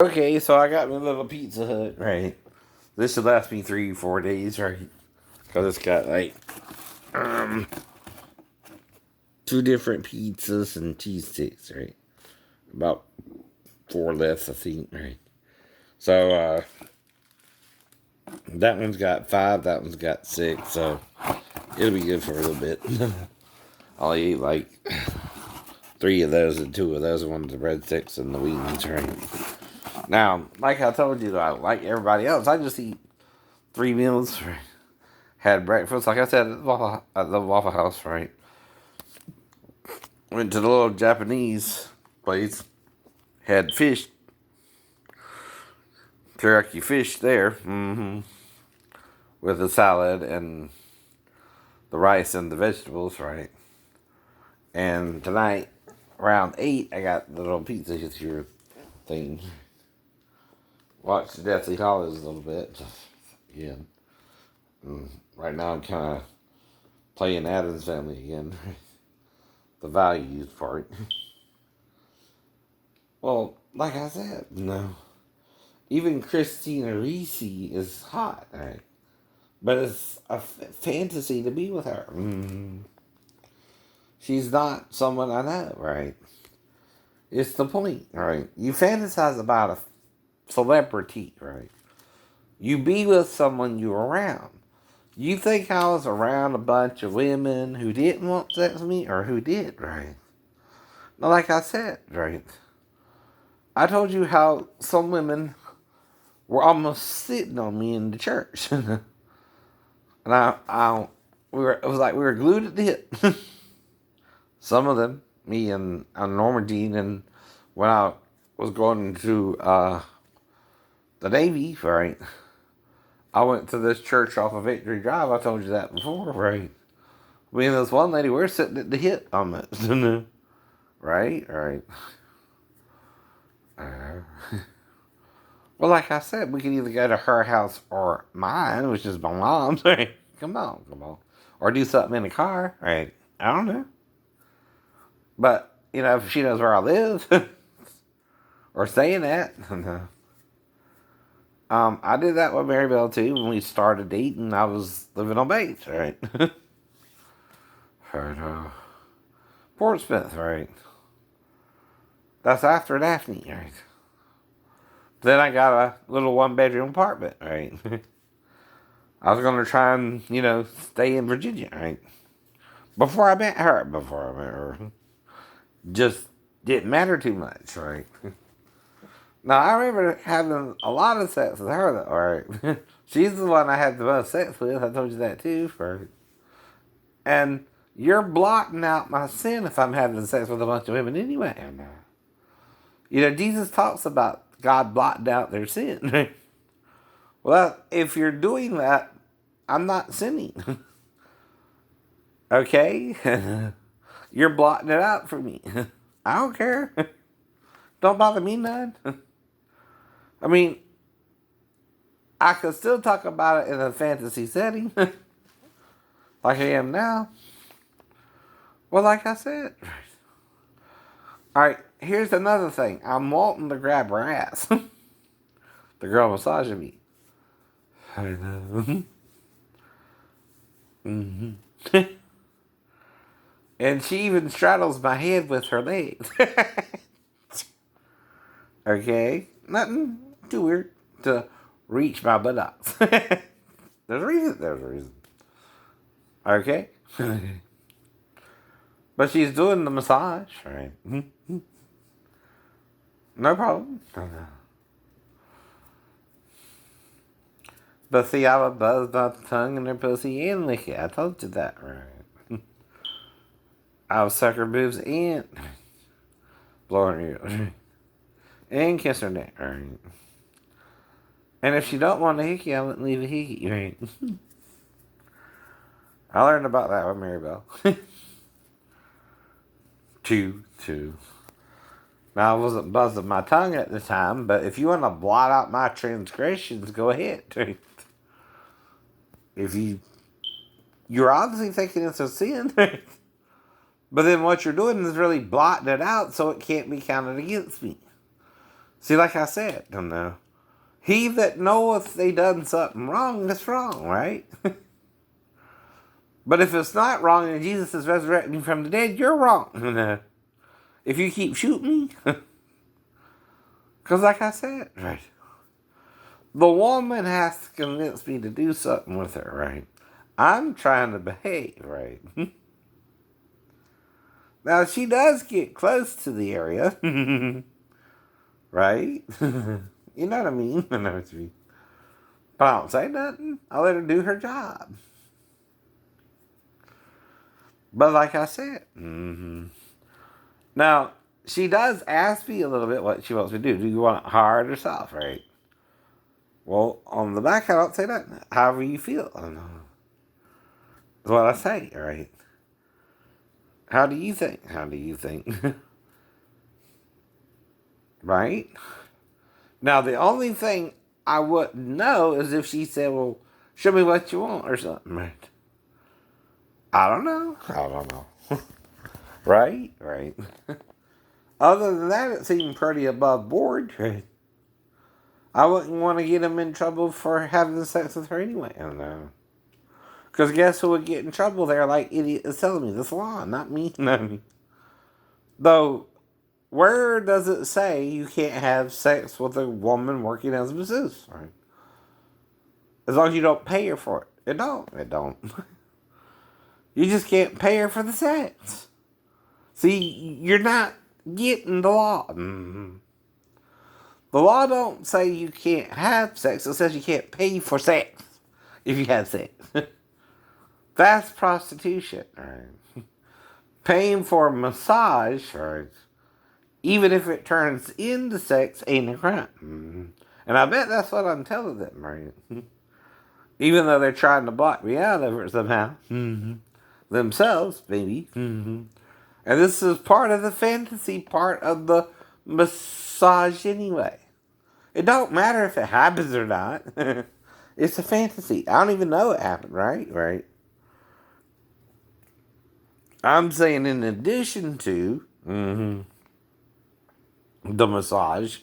Okay, so I got my little Pizza Hut, right? This should last me 3-4 days, right? Because it's got like um two different pizzas and cheese sticks, right? About four left, I think, right? So that one's got five, that one's got six, so it'll be good for a little bit. I'll eat like three of those and two of those, one of the breadsticks and the wings, right? Now, like I told you, like everybody else, I just eat three meals, right? Had breakfast, like I said, at the Waffle House, right? Went to the little Japanese place. Had fish, teriyaki fish there, with the salad and the rice and the vegetables, right? And tonight, around 8, I got the little pizza here thing. Watched Deathly Hallows a little bit, again. Right now, I'm kind of playing Addams Family again. The values part. Well, like I said, even Christina Ricci is hot, right? But it's a fantasy to be with her. She's not someone I know, right? It's the point, right? You fantasize about a celebrity, right? You be with someone you're around. You think I was around a bunch of women who didn't want sex with me or who did, right? Now, like I said, right? I told you how some women were almost sitting on me in the church. And it was like we were glued at the hip. Some of them, me and Norma Jean, and when I was going to the Navy, right, I went to this church off of Victory Drive. I told you that before, right? Me and this one lady, we're sitting at the hip almost. Right? Uh, well, like I said, we could either go to her house or mine, which is my mom's, right? Come on. Or do something in the car, right? I don't know. But, if she knows where I live or staying at. I did that with Maribel too when we started dating. I was living on base, right? Right, Portsmouth, right? That's after Daphne, right? Then I got a little one-bedroom apartment, right? I was gonna try and, stay in Virginia, right? Before I met her. Just didn't matter too much, right? Now, I remember having a lot of sex with her, though, right? She's the one I had the most sex with. I told you that, too, right? And you're blotting out my sin if I'm having sex with a bunch of women anyway. Jesus talks about God blotting out their sin. Well, if you're doing that, I'm not sinning. Okay? You're blotting it out for me. I don't care. Don't bother me none. I mean, I could still talk about it in a fantasy setting, like I am now. Well, like I said. Alright, here's another thing. I'm wanting to grab her ass. The girl massaging me. I know. And she even straddles my head with her legs. Okay? Nothing too weird to reach my buttocks. There's a reason. Okay? But she's doing the massage, right? No problem. But see, I would buzz my tongue in her pussy and lick it. I told you that, right? I would suck her boobs and blow her ears. And kiss her neck, right? And if she don't want a hickey, I wouldn't leave a hickey, right? I learned about that with Maribel. Two. Now, I wasn't buzzing my tongue at the time, but if you want to blot out my transgressions, go ahead. If you're obviously thinking it's a sin, but then what you're doing is really blotting it out so it can't be counted against me. See, like I said, don't know. He that knoweth they done something wrong, that's wrong, right? But if it's not wrong and Jesus is resurrecting from the dead, you're wrong. If you keep shooting me, because like I said, right, the woman has to convince me to do something with her, right? I'm trying to behave, right? Now, she does get close to the area, right? You know what I mean? I know what you mean. But I don't say nothing. I let her do her job. But like I said, now, she does ask me a little bit what she wants me to do. Do you want it hard or soft, right? Well, on the back, I don't say nothing. However you feel. I don't know. That's what I say, right? How do you think? How do you think? Right? Now, the only thing I wouldn't know is if she said, well, show me what you want or something, right? I don't know. I don't know. Right? Right. Other than that, it seemed pretty above board, right? I wouldn't want to get him in trouble for having sex with her anyway. I don't know. Because guess who would get in trouble there like idiot is telling me? The salon, not me. Not me. Though, where does it say you can't have sex with a woman working as a masseuse? Right? As long as you don't pay her for it. It don't. It don't. You just can't pay her for the sex. See, you're not getting the law. The law don't say you can't have sex. It says you can't pay for sex if you have sex. That's prostitution. Right? Paying for a massage, right, even if it turns into sex, ain't a crime. And I bet that's what I'm telling them, right? Even though they're trying to block me out of it somehow. Themselves, maybe. And this is part of the fantasy part of the massage anyway. It don't matter if it happens or not. It's a fantasy. I don't even know it happened, right? Right. I'm saying in addition to the massage,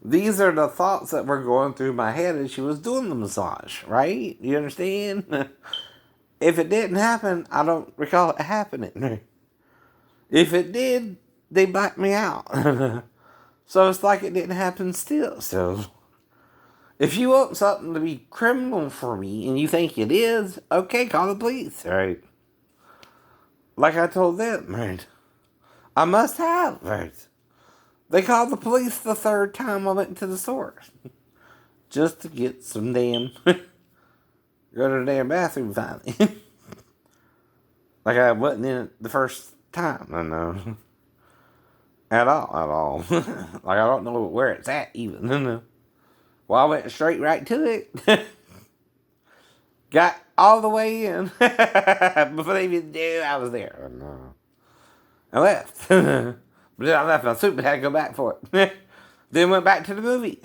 these are the thoughts that were going through my head as she was doing the massage, right? You understand? If it didn't happen, I don't recall it happening. If it did, they blacked me out. So it's like it didn't happen still. So if you want something to be criminal for me and you think it is, okay, call the police, right? Like I told them, right? I must have, right? They called the police the third time I went to the store. Just to get some damn... go to the damn bathroom finally. Like I wasn't in it the first time, I know. At all. Like I don't know where it's at even. Well, I went straight right to it. Got all the way in. Before they even knew I was there. No. I left. But then I left my suit and had to go back for it. Then went back to the movie.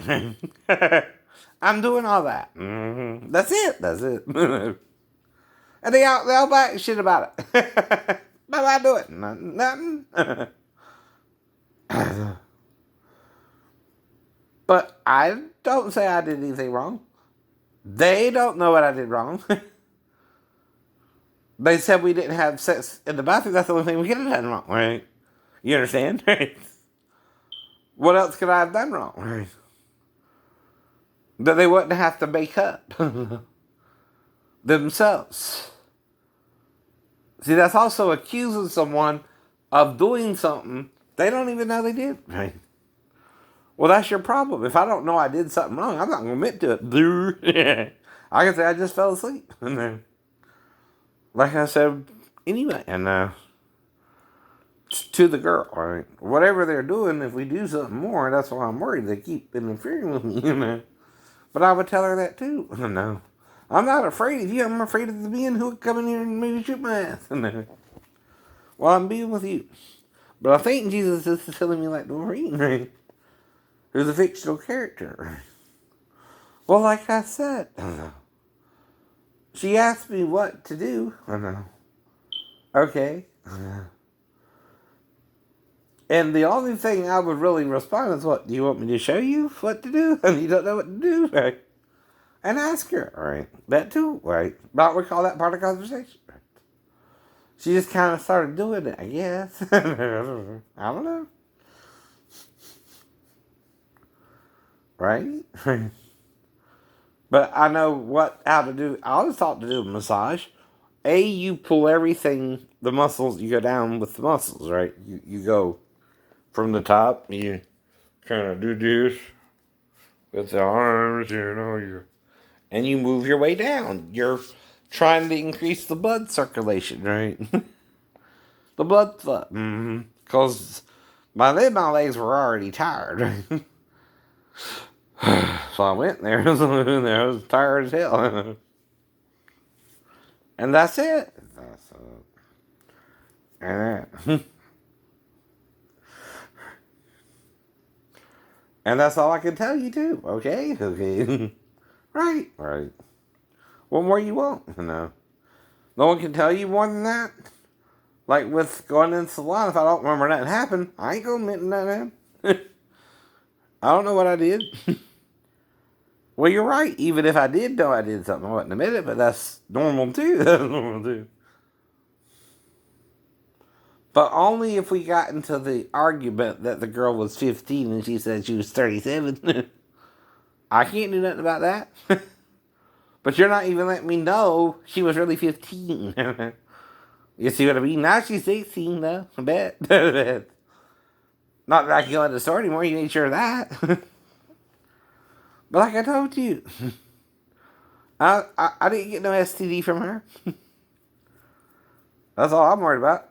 I'm doing all that. That's it. And they all back shit about it. What am I doing? Nothing. But I don't say I did anything wrong. They don't know what I did wrong. They said we didn't have sex in the bathroom. That's the only thing we could have done wrong, right? You understand? Right? What else could I have done wrong? Right? That they wouldn't have to make up themselves. See, that's also accusing someone of doing something they don't even know they did. Right? Well, that's your problem. If I don't know I did something wrong, I'm not going to admit to it. I can say I just fell asleep. And then, like I said, anyway, and to the girl, right? Whatever they're doing, if we do something more, that's why I'm worried. They keep interfering with me, But I would tell her that too. No. I'm not afraid of you. I'm afraid of the men who would come in here and maybe shoot my ass. While I'm being with you. But I think Jesus is telling me like the Marine, right? Who's a fictional character. Well, like I said, she asked me what to do. Okay. And the only thing I would really respond is, what, do you want me to show you what to do? And you don't know what to do, right? And ask her, right? That too, right? But we call that part of conversation. Right? She just kind of started doing it, I guess. I don't know. Right? But I know how to do. I always thought to do a massage. You pull everything, the muscles, you go down with the muscles, right? You go from the top, you kind of do this with the arms, and you move your way down. You're trying to increase the blood circulation, right? The blood flow. Because by then my legs were already tired, right? So I went there. I was tired as hell. And that's it. And that's all I can tell you too. Okay? Okay. Right. What more you want? No one can tell you more than that. Like with going in the salon, if I don't remember nothing happened, I ain't gonna admit nothing happened. I don't know what I did. Well, you're right. Even if I did know I did something, I wouldn't admit it, but that's normal too. That's normal too. But only if we got into the argument that the girl was 15 and she said she was 37. I can't do nothing about that. But you're not even letting me know she was really 15. You see what I mean? Now she's 16, though. I bet. Not that I can go into the store anymore. You ain't sure of that. But like I told you, I didn't get no STD from her. That's all I'm worried about.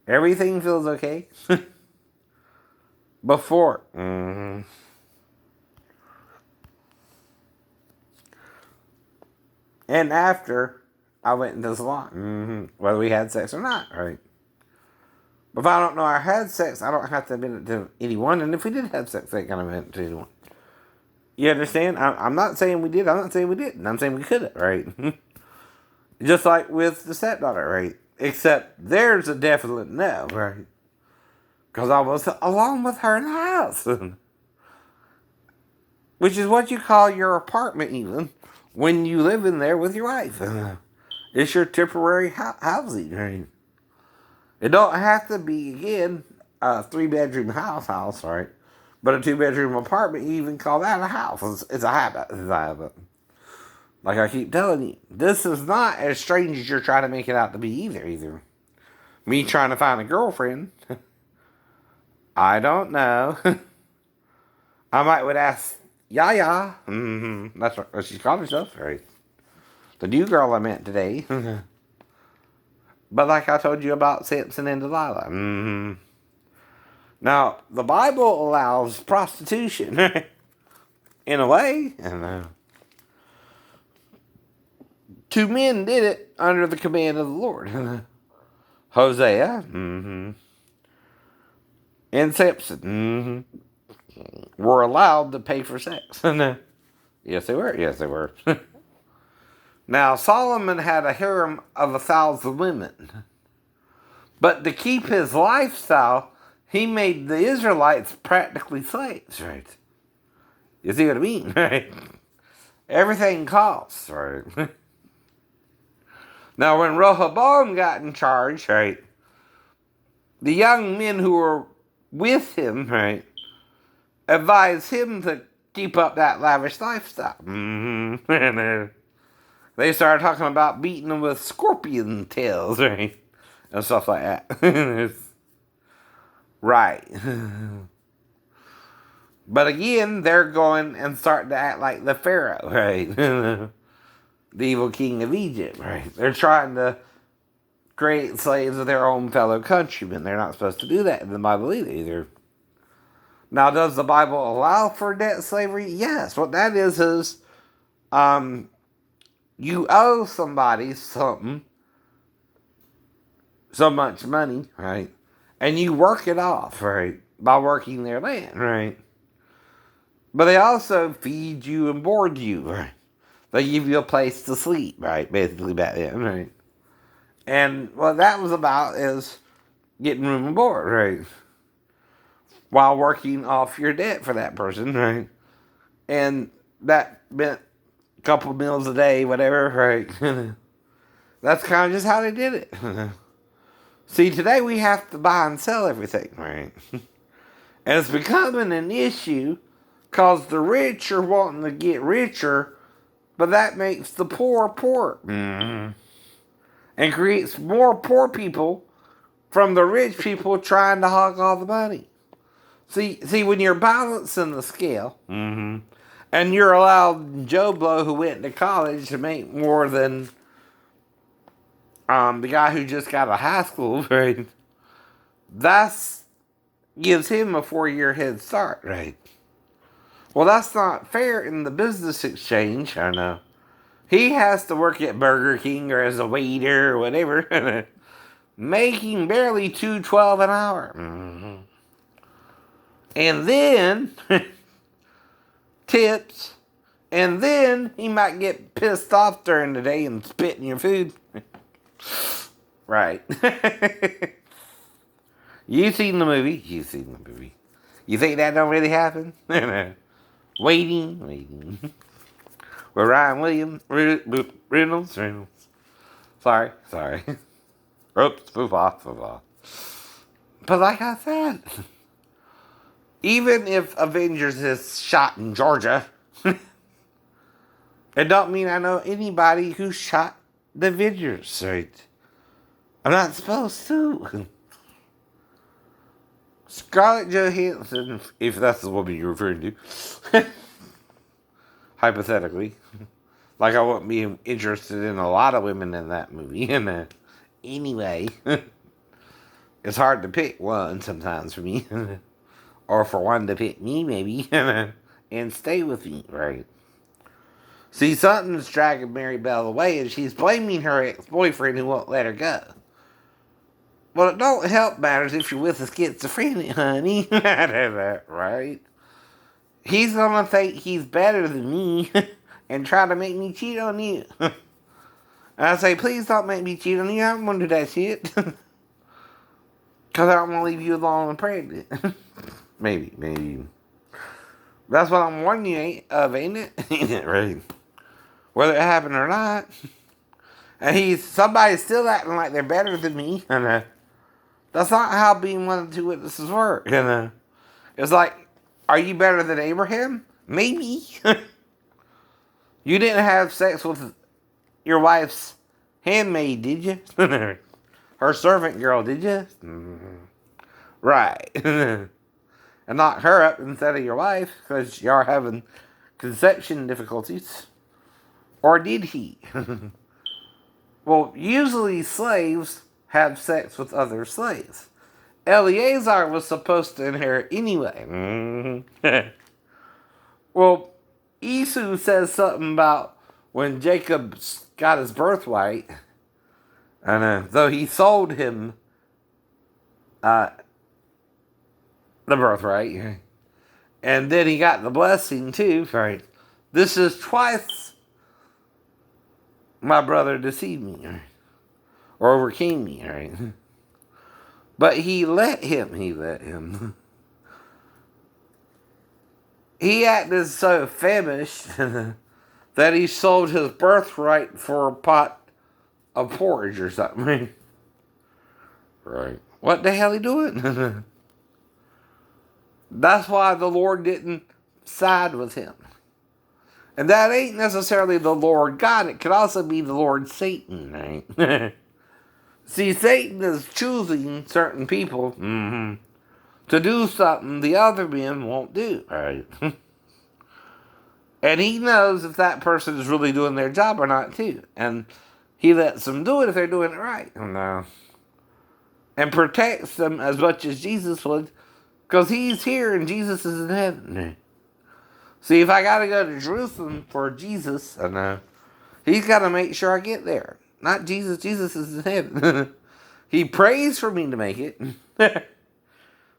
Everything feels okay. Before. And after I went into the salon. Whether we had sex or not, right? But if I don't know I had sex, I don't have to admit it to anyone. And if we did have sex, I ain't gonna admit it to anyone. You understand? I'm not saying we did. I'm not saying we didn't. I'm saying we could have, right? Just like with the stepdaughter, right? Except there's a definite no, right? Because I was alone with her in the house. Which is what you call your apartment even when you live in there with your wife. It's your temporary housing, right? It don't have to be, again, a 3-bedroom house, right? But a 2-bedroom apartment, you even call that a house. It's a habit. It's a habit. Like I keep telling you, this is not as strange as you're trying to make it out to be either. Me trying to find a girlfriend, I don't know. I would ask Yaya. That's what she called herself, right? The new girl I met today. But like I told you about Samson and Delilah. Now, the Bible allows prostitution. In a way. And 2 men did it under the command of the Lord. Hosea. And Samson. Were allowed to pay for sex. Yes, they were. Now, Solomon had a harem of 1,000 women. But to keep his lifestyle, he made the Israelites practically slaves, right? You see what I mean, right? Everything costs, right? Now, when Rehoboam got in charge, right, the young men who were with him, right, advised him to keep up that lavish lifestyle. And they started talking about beating them with scorpion tails, right? And stuff like that. Right. But again, they're going and starting to act like the Pharaoh, right? The evil king of Egypt, right? They're trying to create slaves of their own fellow countrymen. They're not supposed to do that in the Bible either. Now, does the Bible allow for debt slavery? Yes. What that is you owe somebody something, so much money, right? And you work it off, right? By working their land, right? But they also feed you and board you, right? They give you a place to sleep, right? Basically back then, right? And what that was about is getting room and board, right? While working off your debt for that person, right? And that meant a couple meals a day, whatever, right? That's kind of just how they did it. See, today we have to buy and sell everything, right? And it's becoming an issue because the rich are wanting to get richer, but that makes the poor poorer. Mm-hmm. And creates more poor people from the rich people trying to hog all the money. See, when you're balancing the scale, mm-hmm. and you're allowed Joe Blow who went to college to make more than the guy who just got a high school, right? That's gives him a 4-year head start, right? Well, that's not fair in the business exchange. I know. He has to work at Burger King or as a waiter or whatever, making barely $2.12 an hour. Mm-hmm. And then tips, and then he might get pissed off during the day and spit in your food. Right. You've seen the movie. You think that don't really happen? Waiting. With Ryan Williams, Reynolds. Sorry. Oops, move off. But like I said, even if Avengers is shot in Georgia, it don't mean I know anybody who shot the Avengers, right? I'm not supposed to. Scarlett Johansson, if that's the woman you're referring to, hypothetically, like I wouldn't be interested in a lot of women in that movie. And anyway, it's hard to pick one sometimes for me, or for one to pick me maybe, and stay with me, right? See, something's dragging Mary Bell away, and she's blaming her ex-boyfriend who won't let her go. Well, it don't help matters if you're with a schizophrenic, honey. Right? He's gonna think he's better than me and try to make me cheat on you. And I say, please don't make me cheat on you. I don't want to do that shit. Because I don't want to leave you alone and pregnant. Maybe. That's what I'm warning you of, ain't it? Ain't it, right? Whether it happened or not. And somebody's still acting like they're better than me. And that's not how being one of the two witnesses work. And it's like, are you better than Abraham? Maybe. You didn't have sex with your wife's handmaid, did you? Her servant girl, did you? Right. And knock her up instead of your wife because you are having conception difficulties. Or did he? Well, usually slaves have sex with other slaves. Eleazar was supposed to inherit anyway. Mm-hmm. Well, Esau says something about when Jacob got his birthright, and though he sold him the birthright, and then he got the blessing too. Right. This is twice my brother deceived me, or overcame me, right? But he let him. He acted so famished that he sold his birthright for a pot of porridge or something. Right. What the hell he doing? That's why the Lord didn't side with him. And that ain't necessarily the Lord God. It could also be the Lord Satan, right? See, Satan is choosing certain people to do something the other men won't do, right? And he knows if that person is really doing their job or not, too. And he lets them do it if they're doing it right. No. And protects them as much as Jesus would, because he's here and Jesus is in heaven. See, if I got to go to Jerusalem for Jesus, he's got to make sure I get there. Not Jesus. Jesus is in heaven. He prays for me to make it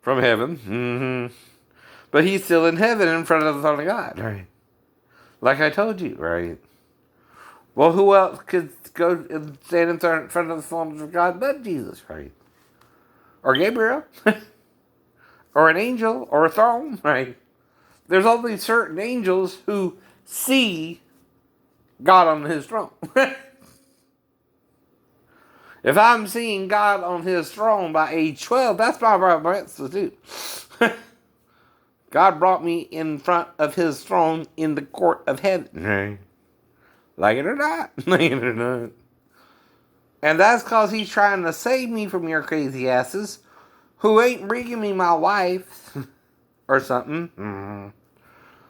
from heaven. Mm-hmm. But he's still in heaven in front of the throne of God. Right. Like I told you, right? Well, who else could go and stand in front of the throne of God but Jesus, right? or Gabriel, or an angel, or a throne, right? There's only certain angels who see God on his throne. If I'm seeing God on his throne by age 12, that's my bar mitzvah too. God brought me in front of his throne in the court of heaven. Like it or not. Like it or not. And that's because he's trying to save me from your crazy asses who ain't bringing me my wife or something.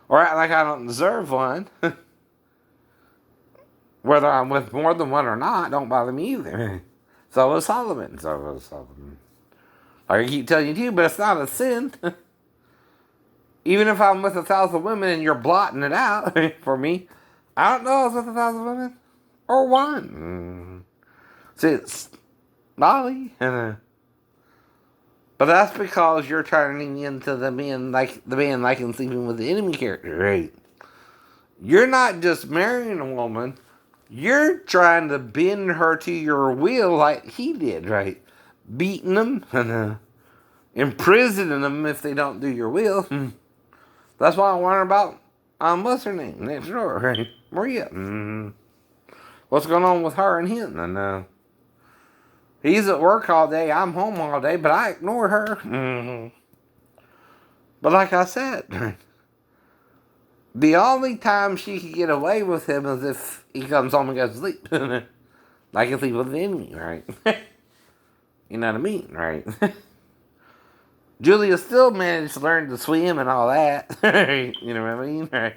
Or act like I don't deserve one. Whether I'm with more than one or not, don't bother me either. So was Solomon. So was Solomon. Like I keep telling you too, but it's not a sin. Even if I'm with 1,000 women and you're blotting it out for me, I don't know I was with 1,000 women. Or one. See, it's Molly. But that's because you're turning into the man liking sleeping with the enemy character, right? You're not just marrying a woman. You're trying to bend her to your will like he did, right? Beating them and imprisoning them if they don't do your will. That's why I wonder about, what's her name next door, right? Maria. What's going on with her and him? And he's at work all day, I'm home all day, but I ignore her. But like I said, the only time she could get away with him is if he comes home and goes to sleep. Like if he was the enemy, right? You know what I mean, right? Julia still managed to learn to swim and all that. You know what I mean, right?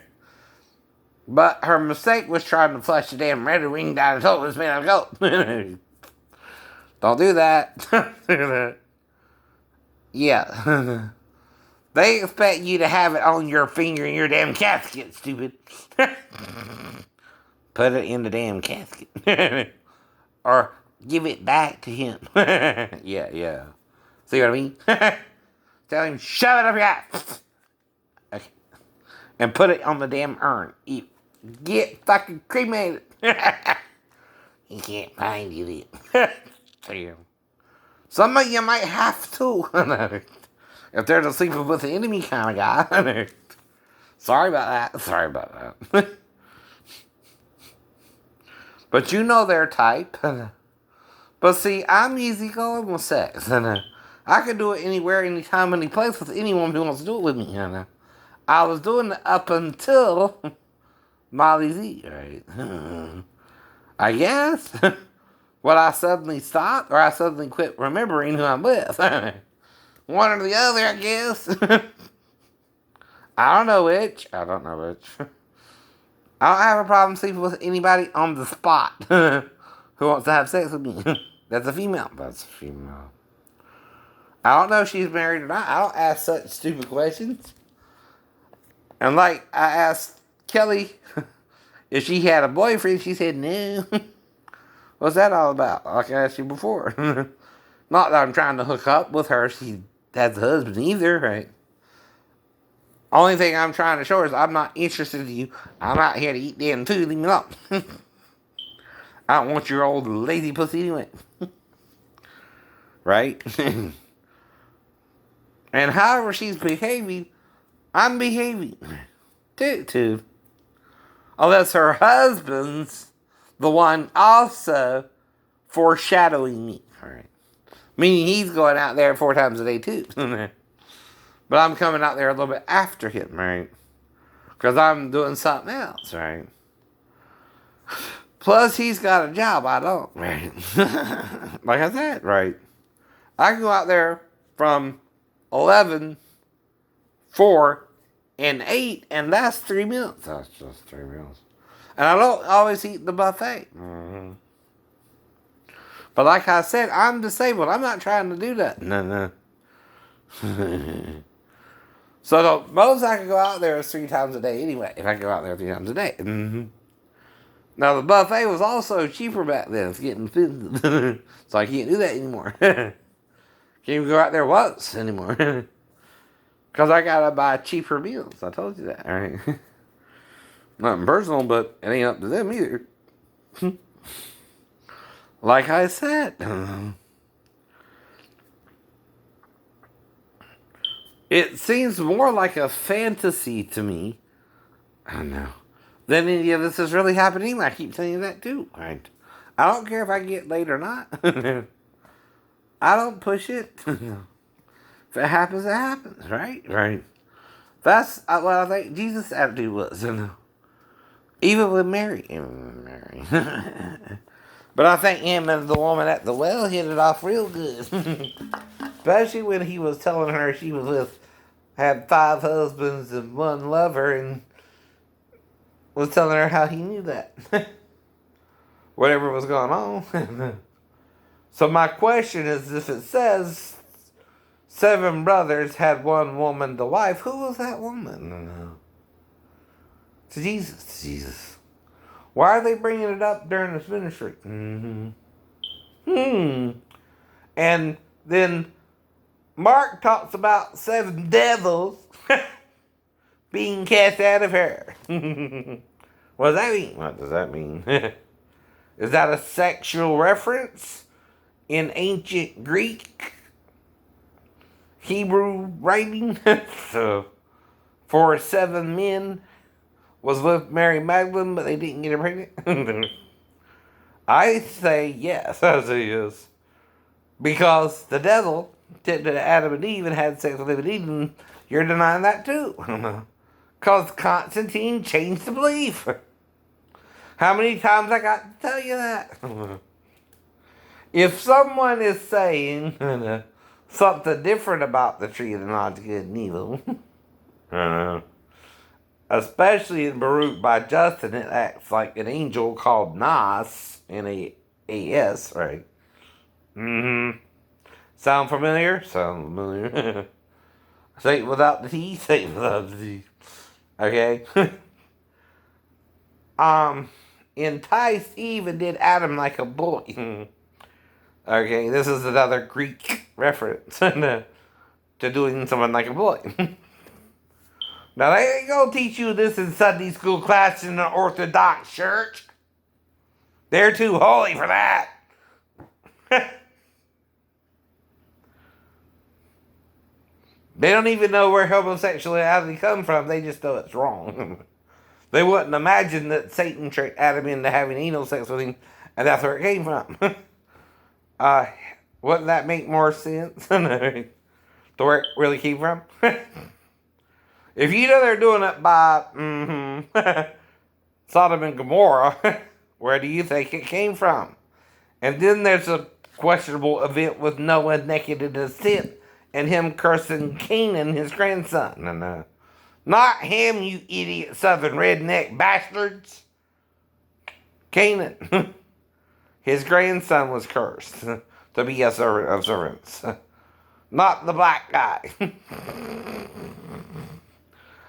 But her mistake was trying to flush the damn red wing down his hole. This man go. Don't do that. Yeah. They expect you to have it on your finger in your damn casket, stupid. Put it in the damn casket. Or give it back to him. Yeah. See what I mean? Tell him, shove it up your ass. Okay. And put it on the damn urn. Get fucking cremated. He can't find you then. Damn. Some of you might have to. If they're the sleeping with the enemy kind of guy. Sorry about that. But you know their type. But see, I'm easy going with sex. I can do it anywhere, anytime, any place with anyone who wants to do it with me. I was doing it up until Molly Z, right? I guess. Would I suddenly stop, or I suddenly quit remembering who I'm with? One or the other, I guess. I don't know which. I don't have a problem sleeping with anybody on the spot who wants to have sex with me. That's a female. I don't know if she's married or not. I don't ask such stupid questions. And like I asked Kelly if she had a boyfriend, she said no. What's that all about? Like I asked you before. Not that I'm trying to hook up with her. She has a husband either, right? Only thing I'm trying to show her is I'm not interested in you. I'm out here to eat damn food. Leave me alone. I don't want your old lazy pussy anyway. Right? And however she's behaving, I'm behaving. Too. Unless her husband's the one also foreshadowing me. Right? Meaning he's going out there 4 times a day too. But I'm coming out there a little bit after him, right? Because I'm doing something else, right? Plus, he's got a job, I don't, right? Like I said, right? I can go out there from 11, 4, and 8, and that's 3 meals. That's just 3 meals. And I don't always eat the buffet. But like I said, I'm disabled. I'm not trying to do that. No. So the most I can go out there is 3 times a day anyway, if I go out there 3 times a day. Now the buffet was also cheaper back then. It's getting food. So I can't do that anymore. Can't even go out there once anymore. Because I gotta buy cheaper meals. I told you that, alright? Nothing personal, but it ain't up to them either. Like I said. It seems more like a fantasy to me. I don't know. Than any of this is really happening. I keep telling you that too. Right? I don't care if I get laid or not. I don't push it. If it happens, it happens. Right? Right. That's what I think Jesus' attitude was. Even with Mary. But I think him and the woman at the well hit it off real good. Especially when he was telling her she was had 5 husbands and 1 lover, and was telling her how he knew that. Whatever was going on. So my question is, if it says 7 brothers had 1 woman to wife, who was that woman? To Jesus. Jesus. Why are they bringing it up during this ministry? And then Mark talks about 7 devils being cast out of her. What does that mean? What does that mean? Is that a sexual reference in ancient Greek, Hebrew writing? So, for 7 men was with Mary Magdalene, but they didn't get her pregnant? I say yes. I say yes. Because the devil tempted Adam and Eve and had sex with Eve and Eve, you're denying that too. Because Constantine changed the belief. How many times I got to tell you that? If someone is saying something different about the tree of the knowledge of good and evil, especially in Baruch by Justin, it acts like an angel called Nas, N-A-S, right? Sound familiar? Sound familiar. Say it without the T, say it without the T. Okay? Enticed Eve and did Adam like a boy. Okay, this is another Greek reference to doing someone like a boy. Now, they ain't gonna teach you this in Sunday school class in an Orthodox church. They're too holy for that. They don't even know where homosexuality comes from. They just know it's wrong. They wouldn't imagine that Satan tricked Adam into having anal sex with him, and that's where it came from. Wouldn't that make more sense? To where it really came from? If you know they're doing it by Sodom and Gomorrah, where do you think it came from? And then there's a questionable event with Noah naked in his tent and him cursing Canaan, his grandson. Not him, you idiot southern redneck bastards. Canaan. His grandson was cursed to be a servant of servants. Not the black guy.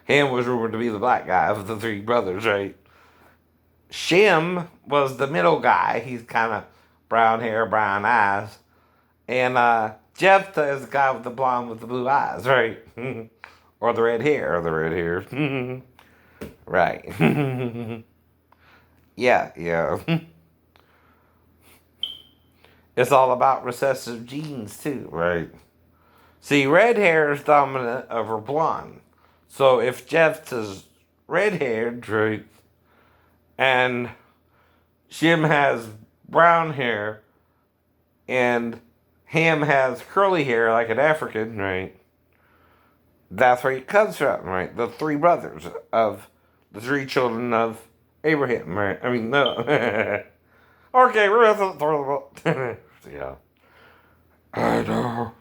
Ham was rumored to be the black guy of the 3 brothers, right? Shem was the middle guy. He's kind of brown hair, brown eyes. And Jephthah is the guy with the blonde with the blue eyes, right? Or the red hair, right. Yeah. It's all about recessive genes too, right? See, red hair is dominant over blonde. So if Jephthah's red-haired, right, and Shem has brown hair, and Ham has curly hair like an African, right? That's where it comes from, right? The 3 brothers of the 3 children of Abraham, right? I mean, no. Okay, we're at the yeah. I know.